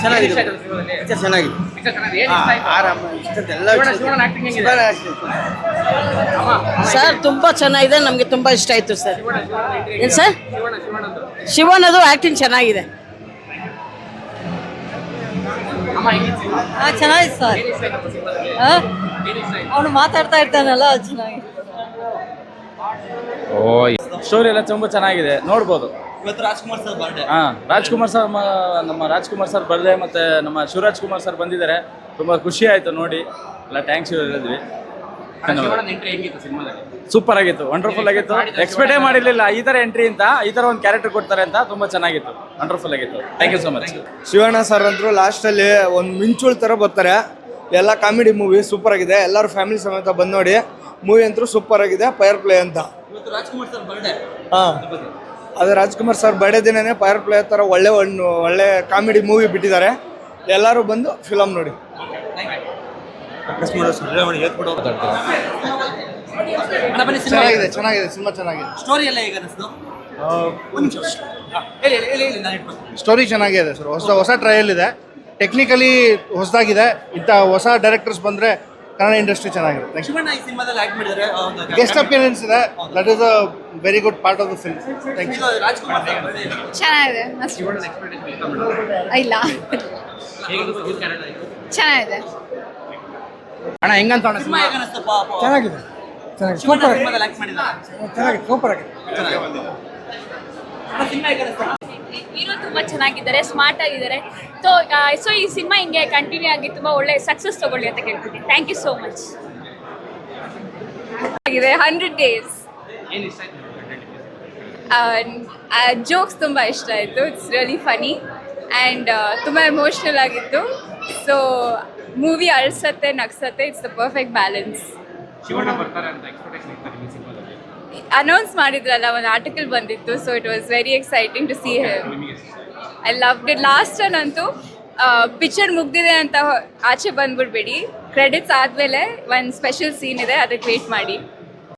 ಚೆನ್ನಾಗಿದೆ ಪಿಕ್ಚರ್ ಚೆನ್ನಾಗಿದೆ ಆರಾಮ ಎಲ್ಲ ಸರ್ ತುಂಬ ಚೆನ್ನಾಗಿದೆ, ನಮಗೆ ತುಂಬ ಇಷ್ಟ ಆಯಿತು ಸರ್. ಏನು ಸರ್? ಶಿವನದು ಆ್ಯಕ್ಟಿಂಗ್ ಚೆನ್ನಾಗಿದೆ. ಚೆನ್ನಾಗಿದೆ ಸರ್. ಅವನು ಮಾತಾಡ್ತಾ ಇರ್ತಾನಲ್ಲ, ಚೆನ್ನಾಗಿದೆ. ಸ್ಟೋರಿ ಎಲ್ಲ ತುಂಬ ಚೆನ್ನಾಗಿದೆ, ನೋಡ್ಬೋದು. ಇವತ್ತು Rajkumar sir birthday. Rajkumar sir, ನಮ್ಮ ರಾಜ್ಕುಮಾರ್ ಸರ್ ಬರ್ಡೇ, ಮತ್ತು ನಮ್ಮ ಶಿವರಾಜ್ ಕುಮಾರ್ ಸರ್ ಬಂದಿದ್ದಾರೆ. ತುಂಬ ಖುಷಿ ಆಯಿತು ನೋಡಿ, ಎಲ್ಲ ಥ್ಯಾಂಕ್ಸ್ ಹೇಳಿದ್ವಿ. ಸೂಪರ್ ಆಗಿತ್ತು, ವಂಡರ್ಫುಲ್ ಆಗಿತ್ತು. ಎಕ್ಸ್ಪೆಕ್ಟೇ ಮಾಡಿರಲಿಲ್ಲ ಈ ಥರ ಎಂಟ್ರಿ ಅಂತ, ಈ ಥರ ಒಂದು ಕ್ಯಾರೆಕ್ಟರ್ ಕೊಡ್ತಾರೆ ಅಂತ. ತುಂಬ ಚೆನ್ನಾಗಿತ್ತು, ವಂಡರ್ಫುಲ್ ಆಗಿತ್ತು. Thank you so much. Shivanna sir ಅಂತೂ ಲಾಸ್ಟಲ್ಲಿ ಒಂದು ಮಿಂಚುಳ್ ಥರ ಬರ್ತಾರೆ. ಎಲ್ಲ ಕಾಮಿಡಿ ಮೂವಿ ಸೂಪರ್ ಆಗಿದೆ, ಎಲ್ಲರೂ ಫ್ಯಾಮಿಲಿ ಸಮೇತ ಬಂದು ನೋಡಿ. ಮೂವಿ ಅಂತೂ ಸೂಪರ್ ಆಗಿದೆ, ಫೈರ್ ಪ್ಲೇ ಅಂತ. ಇವತ್ತು ರಾಜ್ಕುಮಾರ್ ಸರ್ ಬರ್ಡೇ. ಅದು ರಾಜ್ಕುಮಾರ್ ಸರ್ ಬರ್ಡೇ ದಿನನೇ ಫೈರ್ ಪ್ಲೇ ಥರ ಒಳ್ಳೆ ಕಾಮಿಡಿ ಮೂವಿ ಬಿಟ್ಟಿದ್ದಾರೆ. ಎಲ್ಲರೂ ಬಂದು ಫಿಲಮ್ ನೋಡಿ. ಚೆನ್ನಾಗಿದೆ ಸಿನಿಮಾ ಚೆನ್ನಾಗಿದೆ. ಸ್ಟೋರಿ ಎಲ್ಲ ಹೇಗೆ ಅನಿಸ್ತು? ಸ್ಟೋರಿ ಚೆನ್ನಾಗಿದೆ ಸರ್. ಹೊಸ ಟ್ರಯಲ್ ಇದೆ, ಟೆಕ್ನಿಕಲಿ ಹೊಸದಾಗಿದೆ. ಇಂಥ ಹೊಸ ಡೈರೆಕ್ಟರ್ಸ್ ಬಂದರೆ ಕನ್ನಡ ಇಂಡಸ್ಟ್ರಿ ಚೆನ್ನಾಗಿದೆ. ಶಿವಣ್ಣ ಈ ಸಿನಿಮಾದಲ್ಲಿ ಆಕ್ಟ್ ಮಾಡಿದ್ದಾರೆ. ಗೆಸ್ಟ್ ಅಪಿಯರೆನ್ಸ್ ಇದೆ, that is a very good part of the film. Thank you. Rajkumar ಚೆನ್ನಾಗಿದೆ. ಇಲ್ಲ, ಚೆನ್ನಾಗಿದೆ. ಅಣ್ಣ ಹೆಂಗಂತ ಸಿನಿಮಾ ಹೇಗೆ ಅನಿಸ್ತು? ಪಾಪ ಚೆನ್ನಾಗಿದೆ ಶಿವಣ್ಣ ಸಿನಿಮಾದಲ್ಲಿ ಆಕ್ಟ್ ಮಾಡಿದ್ದಾರೆ. ಚೆನ್ನಾಗಿದೆ, ಸೂಪರ್ ಆಗಿದೆ. ಸಿನಿಮಾ ಹೇಗೆ ಅನಿಸ್ತು? ಹೀರೋ ತುಂಬ ಚೆನ್ನಾಗಿದ್ದಾರೆ, ಸ್ಮಾರ್ಟ್ ಆಗಿದ್ದಾರೆ. ಸೊ ಈ ಸಿನಿಮಾ ಹಿಂಗೆ ಕಂಟಿನ್ಯೂ ಆಗಿ ತುಂಬ ಒಳ್ಳೆ ಸಕ್ಸಸ್ ತಗೊಳ್ಳಿ ಅಂತ ಕೇಳ್ತೀನಿ. Thank you so much. ಆಗಿದೆ 100 days. ಜೋಕ್ಸ್ ತುಂಬ ಇಷ್ಟ ಆಯಿತು. ಇಟ್ಸ್ ರಿಯಲಿ ಫನಿ ಆ್ಯಂಡ್ ತುಂಬ ಎಮೋಷ್ನಲ್ ಆಗಿತ್ತು. ಸೊ ಮೂವಿ ಅಳ್ಸತ್ತೆ, ನಗ್ಸತ್ತೆ. It's the perfect balance. Announce ಮಾಡಿದ್ರಲ್ಲ, ಒಂದು ಆರ್ಟಿಕಲ್ ಬಂದಿತ್ತು. So it was very exciting to see him. I loved it. Last ಅಂತೂ ಪಿಕ್ಚರ್ ಮುಗ್ದಿದೆ ಅಂತ ಆಚೆ ಬಂದ್ಬಿಡ್ಬೇಡಿ, ಕ್ರೆಡಿಟ್ಸ್ ಆದಮೇಲೆ ಒಂದು ಸ್ಪೆಷಲ್ ಸೀನ್ ಇದೆ, ಅದಕ್ಕೆ ವೇಟ್ ಮಾಡಿ.